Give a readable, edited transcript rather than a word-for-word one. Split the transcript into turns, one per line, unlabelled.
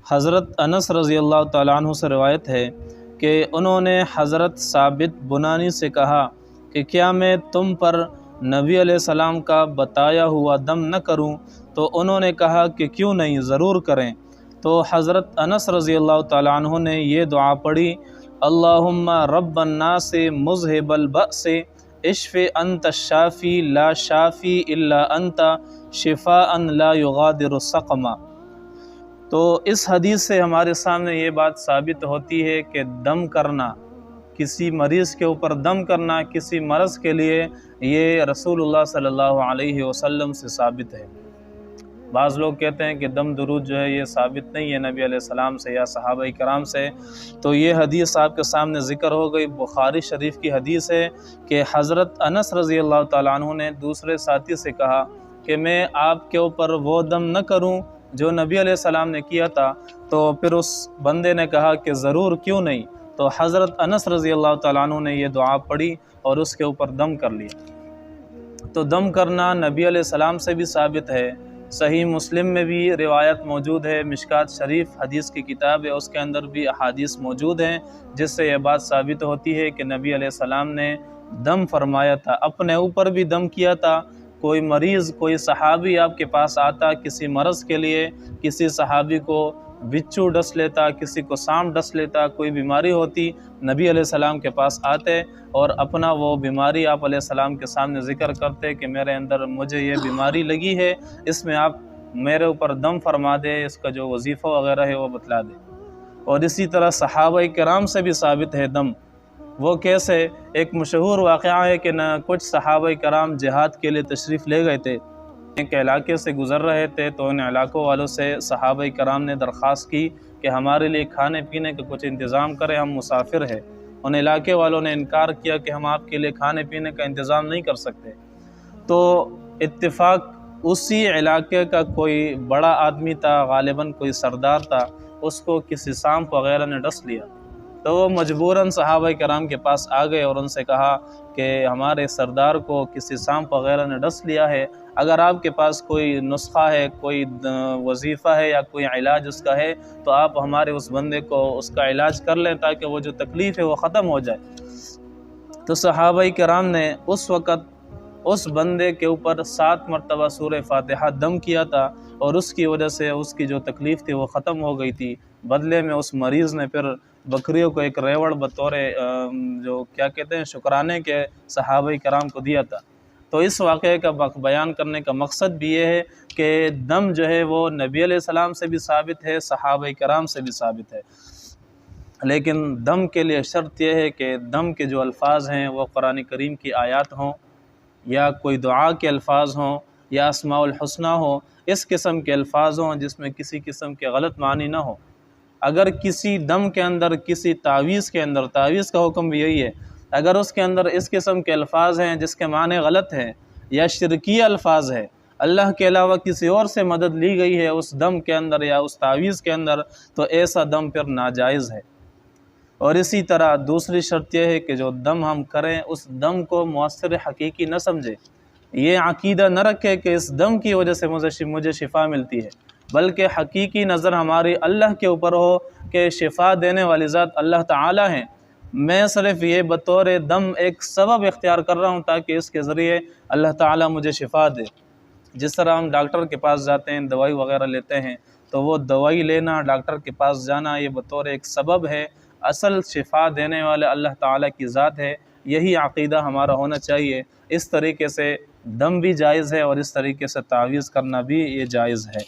حضرت انس رضی اللہ تعالیٰ عنہ سے روایت ہے کہ انہوں نے حضرت ثابت بنانی سے کہا کہ کیا میں تم پر نبی علیہ السلام کا بتایا ہوا دم نہ کروں؟ تو انہوں نے کہا کہ کیوں نہیں، ضرور کریں۔ تو حضرت انس رضی اللہ تعالیٰ عنہ نے یہ دعا پڑھی: اللہم رب الناس مذہب البأس اشف انت الشافی لا شافی الا انت شفاء لا یغادر سقما۔ تو اس حدیث سے ہمارے سامنے یہ بات ثابت ہوتی ہے کہ دم کرنا، کسی مریض کے اوپر دم کرنا کسی مرض کے لیے، یہ رسول اللہ صلی اللہ علیہ وسلم سے ثابت ہے۔ بعض لوگ کہتے ہیں کہ دم درود جو ہے یہ ثابت نہیں ہے نبی علیہ السلام سے یا صحابہ کرام سے، تو یہ حدیث آپ کے سامنے ذکر ہو گئی، بخاری شریف کی حدیث ہے کہ حضرت انس رضی اللہ تعالیٰ عنہ نے دوسرے ساتھی سے کہا کہ میں آپ کے اوپر وہ دم نہ کروں جو نبی علیہ السلام نے کیا تھا، تو پھر اس بندے نے کہا کہ ضرور، کیوں نہیں۔ تو حضرت انس رضی اللہ تعالیٰ عنہ نے یہ دعا پڑھی اور اس کے اوپر دم کر لیا۔ تو دم کرنا نبی علیہ السلام سے بھی ثابت ہے، صحیح مسلم میں بھی روایت موجود ہے، مشکات شریف حدیث کی کتاب ہے، اس کے اندر بھی احادیث موجود ہیں جس سے یہ بات ثابت ہوتی ہے کہ نبی علیہ السلام نے دم فرمایا تھا، اپنے اوپر بھی دم کیا تھا۔ کوئی مریض، کوئی صحابی آپ کے پاس آتا کسی مرض کے لیے، کسی صحابی کو بچھو ڈس لیتا، کسی کو سانپ ڈس لیتا، کوئی بیماری ہوتی، نبی علیہ السلام کے پاس آتے اور اپنا وہ بیماری آپ علیہ السلام کے سامنے ذکر کرتے کہ میرے اندر مجھے یہ بیماری لگی ہے، اس میں آپ میرے اوپر دم فرما دے، اس کا جو وظیفہ وغیرہ ہے وہ بتلا دے۔ اور اسی طرح صحابہ کرام سے بھی ثابت ہے دم۔ وہ کیسے؟ ایک مشہور واقعہ ہے کہ کچھ صحابہ کرام جہاد کے لیے تشریف لے گئے تھے، ایک علاقے سے گزر رہے تھے، تو ان علاقوں والوں سے صحابہ کرام نے درخواست کی کہ ہمارے لیے کھانے پینے کا کچھ انتظام کریں، ہم مسافر ہیں۔ ان علاقے والوں نے انکار کیا کہ ہم آپ کے لیے کھانے پینے کا انتظام نہیں کر سکتے۔ تو اتفاق اسی علاقے کا کوئی بڑا آدمی تھا، غالباً کوئی سردار تھا، اس کو کسی سانپ وغیرہ نے ڈس لیا، تو وہ مجبوراً صحابہ کرام کے پاس آ گئے اور ان سے کہا کہ ہمارے سردار کو کسی سانپ وغیرہ نے ڈس لیا ہے، اگر آپ کے پاس کوئی نسخہ ہے، کوئی وظیفہ ہے یا کوئی علاج اس کا ہے تو آپ ہمارے اس بندے کو اس کا علاج کر لیں تاکہ وہ جو تکلیف ہے وہ ختم ہو جائے۔ تو صحابہ کرام نے اس وقت اس بندے کے اوپر 7 مرتبہ سورہ فاتحہ دم کیا تھا اور اس کی وجہ سے اس کی جو تکلیف تھی وہ ختم ہو گئی تھی۔ بدلے میں اس مریض نے پھر بکریوں کو ایک ریوڑ بطور جو کیا کہتے ہیں شکرانے کے صحابہ کرام کو دیا تھا۔ تو اس واقعے کا بیان کرنے کا مقصد بھی یہ ہے کہ دم جو ہے وہ نبی علیہ السلام سے بھی ثابت ہے، صحابہ کرام سے بھی ثابت ہے، لیکن دم کے لیے شرط یہ ہے کہ دم کے جو الفاظ ہیں وہ قرآن کریم کی آیات ہوں یا کوئی دعا کے الفاظ ہوں یا اسماء الحسنہ ہوں، اس قسم کے الفاظ ہوں جس میں کسی قسم کے غلط معنی نہ ہو۔ اگر کسی دم کے اندر، کسی تعویذ کے اندر، تعویذ کا حکم بھی یہی ہے، اگر اس کے اندر اس قسم کے الفاظ ہیں جس کے معنی غلط ہیں یا شرکی الفاظ ہے، اللہ کے علاوہ کسی اور سے مدد لی گئی ہے اس دم کے اندر یا اس تعویذ کے اندر، تو ایسا دم پھر ناجائز ہے۔ اور اسی طرح دوسری شرط یہ ہے کہ جو دم ہم کریں اس دم کو مؤثر حقیقی نہ سمجھے، یہ عقیدہ نہ رکھے کہ اس دم کی وجہ سے مجھے شفا ملتی ہے، بلکہ حقیقی نظر ہماری اللہ کے اوپر ہو کہ شفا دینے والی ذات اللہ تعالی ہیں، میں صرف یہ بطور دم ایک سبب اختیار کر رہا ہوں تاکہ اس کے ذریعے اللہ تعالی مجھے شفا دے۔ جس طرح ہم ڈاکٹر کے پاس جاتے ہیں، دوائی وغیرہ لیتے ہیں، تو وہ دوائی لینا، ڈاکٹر کے پاس جانا، یہ بطور ایک سبب ہے، اصل شفا دینے والا اللہ تعالی کی ذات ہے۔ یہی عقیدہ ہمارا ہونا چاہیے۔ اس طریقے سے دم بھی جائز ہے اور اس طریقے سے تعویذ کرنا بھی یہ جائز ہے۔